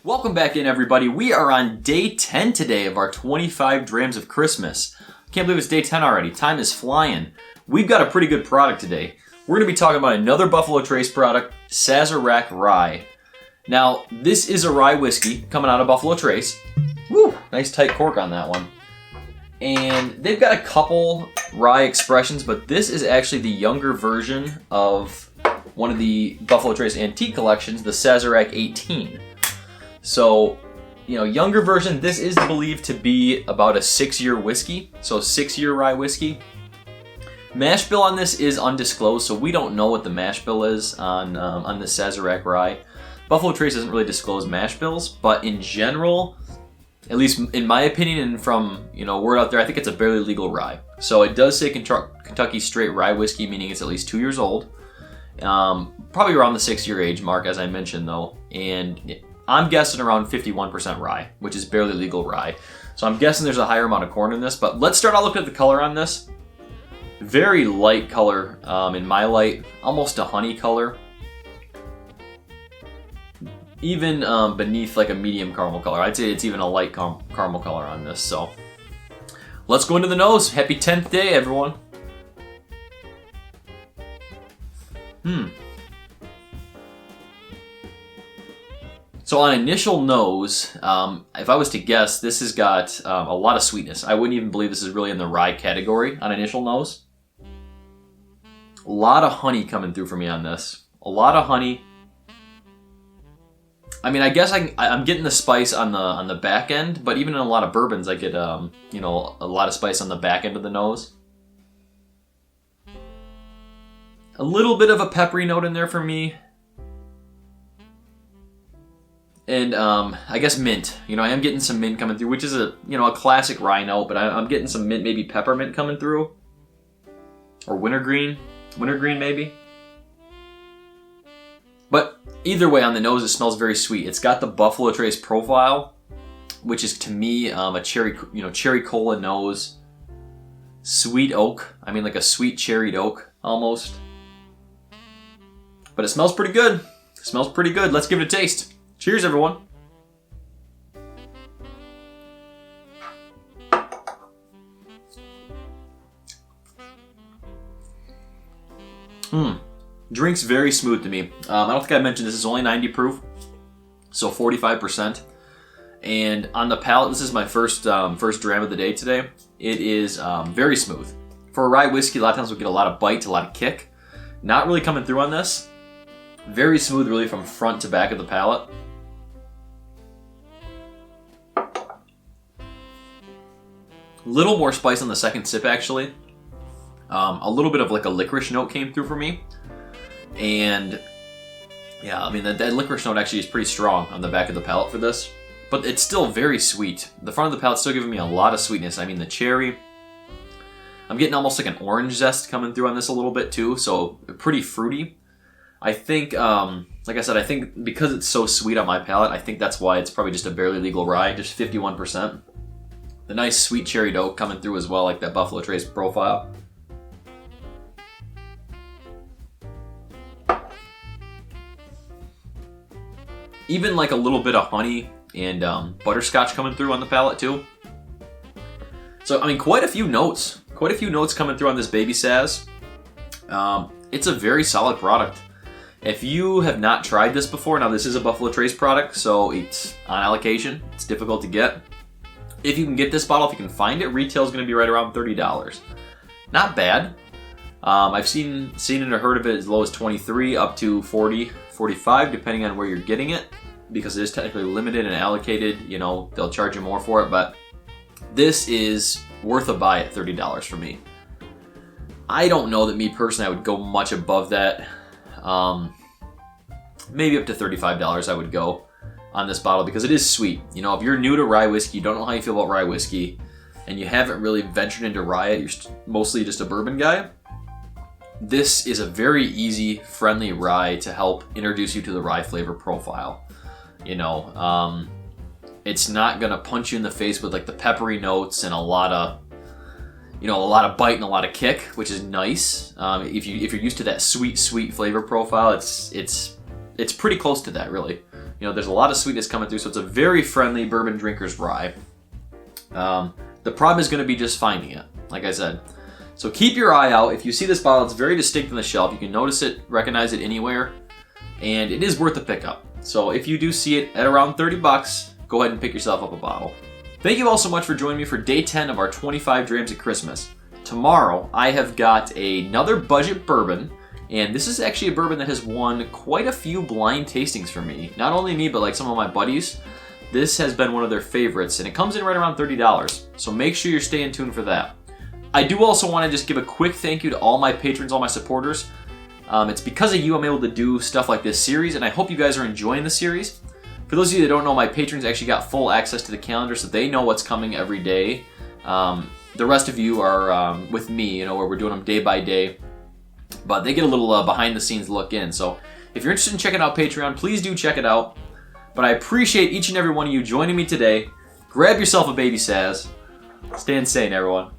Welcome back in, everybody. We are on day 10 today of our 25 Drams of Christmas. Can't believe it's day 10 already. Time is flying. We've got a pretty good product today. We're going to be talking about another Buffalo Trace product, Sazerac Rye. Now, this is a rye whiskey coming out of Buffalo Trace. Woo! Nice tight cork on that one. And they've got a couple rye expressions, but this is actually the younger version of one of the Buffalo Trace antique collections, the Sazerac 18. So, younger version. This is believed to be about a 6-year whiskey, so 6-year rye whiskey. Mash bill on this is undisclosed, so we don't know what the mash bill is on the Sazerac Rye. Buffalo Trace doesn't really disclose mash bills, but in general, at least in my opinion and from word out there, I think it's a barely legal rye. So it does say Kentucky Straight Rye Whiskey, meaning it's at least 2 years old. Probably around the 6-year age mark, as I mentioned though, and I'm guessing around 51% rye, which is barely legal rye. So I'm guessing there's a higher amount of corn in this, but let's start out looking at the color on this. Very light color, in my light, almost a honey color. Even beneath like a medium caramel color. I'd say it's even a light caramel color on this, so. Let's go into the nose. Happy 10th day, everyone. So on initial nose, if I was to guess, this has got a lot of sweetness. I wouldn't even believe this is really in the rye category on initial nose. A lot of honey coming through for me on this. A lot of honey. I mean, I guess I'm getting the spice on the back end, but even in a lot of bourbons, I get a lot of spice on the back end of the nose. A little bit of a peppery note in there for me. And I guess mint. I am getting some mint coming through, which is a classic rye note, but I'm getting some mint, maybe peppermint coming through, or wintergreen maybe. But either way, on the nose, it smells very sweet. It's got the Buffalo Trace profile, which is to me a cherry cola nose, sweet oak. I mean, like a sweet cherried oak almost. But it smells pretty good. It smells pretty good. Let's give it a taste. Cheers, everyone. Drink's very smooth to me. I don't think I mentioned this is only 90 proof, so 45%. And on the palate, this is my first dram of the day today. It is very smooth. For a rye whiskey, a lot of times we'll get a lot of bite, a lot of kick. Not really coming through on this. Very smooth, really, from front to back of the palate. Little more spice on the second sip, actually. A little bit of like a licorice note came through for me. And yeah, I mean, that licorice note actually is pretty strong on the back of the palate for this. But it's still very sweet. The front of the palate's still giving me a lot of sweetness. I mean, the cherry. I'm getting almost like an orange zest coming through on this a little bit too. So pretty fruity. I think, like I said, I think because it's so sweet on my palate, I think that's why it's probably just a barely legal rye, just 51%. The nice sweet cherry oak coming through as well, like that Buffalo Trace profile. Even like a little bit of honey and butterscotch coming through on the palate too. So, I mean, quite a few notes coming through on this baby Saz. It's a very solid product. If you have not tried this before, now this is a Buffalo Trace product, so it's on allocation. It's difficult to get. If you can get this bottle, if you can find it, retail is going to be right around $30. Not bad. I've seen it or heard of it as low as $23 up to $40, $45, depending on where you're getting it, because it is technically limited and allocated. They'll charge you more for it, but this is worth a buy at $30 for me. I don't know that me personally I would go much above that. Maybe up to $35 I would go on this bottle because it is sweet. If you're new to rye whiskey, you don't know how you feel about rye whiskey, and you haven't really ventured into rye, you're mostly just a bourbon guy, this is a very easy, friendly rye to help introduce you to the rye flavor profile. It's not gonna punch you in the face with like the peppery notes and a lot of bite and a lot of kick, which is nice. If you're used to that sweet flavor profile, it's pretty close to that, really. You know, there's a lot of sweetness coming through, so it's a very friendly bourbon drinker's rye. The problem is going to be just finding it, like I said. So keep your eye out. If you see this bottle, it's very distinct on the shelf. You can notice it, recognize it anywhere, and it is worth a pickup. So if you do see it at around 30 bucks, go ahead and pick yourself up a bottle. Thank you all so much for joining me for day 10 of our 25 Drams of Christmas. Tomorrow, I have got another budget bourbon, and this is actually a bourbon that has won quite a few blind tastings for me. Not only me, but like some of my buddies. This has been one of their favorites, and it comes in right around $30. So make sure you're staying tuned for that. I do also want to just give a quick thank you to all my patrons, all my supporters. It's because of you I'm able to do stuff like this series, and I hope you guys are enjoying the series. For those of you that don't know, my patrons actually got full access to the calendar, so they know what's coming every day. The rest of you are with me, you know, where we're doing them day by day. But they get a little behind the scenes look in. So if you're interested in checking out Patreon, please do check it out. But I appreciate each and every one of you joining me today. Grab yourself a baby Saz. Stay insane, everyone.